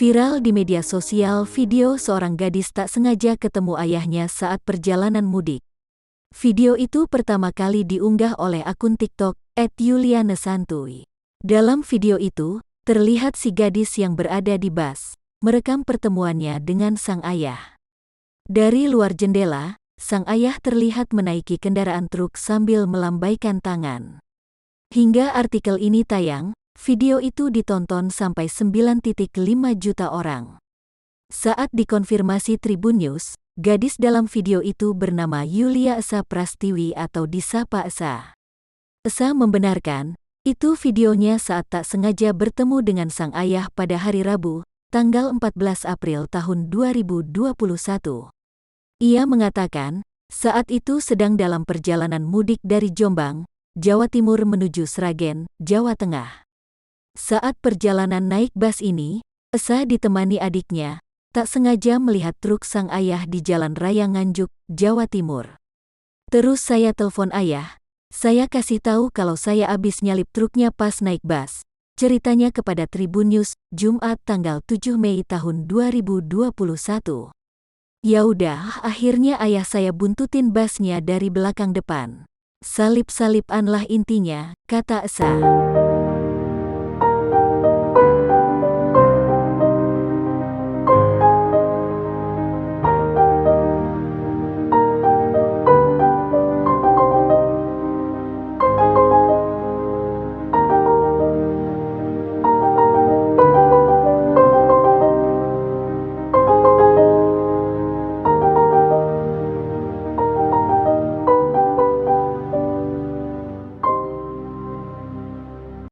Viral di media sosial video seorang gadis tak sengaja ketemu ayahnya saat perjalanan mudik. Video itu pertama kali diunggah oleh akun TikTok @yulianesantuy. Dalam video itu, terlihat si gadis yang berada di bus, merekam pertemuannya dengan sang ayah. Dari luar jendela, sang ayah terlihat menaiki kendaraan truk sambil melambaikan tangan. Hingga artikel ini tayang, video itu ditonton sampai 9,5 juta orang. Saat dikonfirmasi Tribun News, gadis dalam video itu bernama Yulia Esa Prastiwi atau disapa Esa. Esa membenarkan, itu videonya saat tak sengaja bertemu dengan sang ayah pada hari Rabu, tanggal 14 April tahun 2021. Ia mengatakan, saat itu sedang dalam perjalanan mudik dari Jombang, Jawa Timur menuju Sragen, Jawa Tengah. Saat perjalanan naik bus ini, Esa ditemani adiknya, tak sengaja melihat truk sang ayah di Jalan Raya Nganjuk, Jawa Timur. Terus saya telepon ayah, saya kasih tahu kalau saya abis nyalip truknya pas naik bus. Ceritanya kepada Tribun News, Jumat tanggal 7 Mei tahun 2021. Ya udah, akhirnya ayah saya buntutin busnya dari belakang depan. Salip-salipanlah intinya, kata Esa.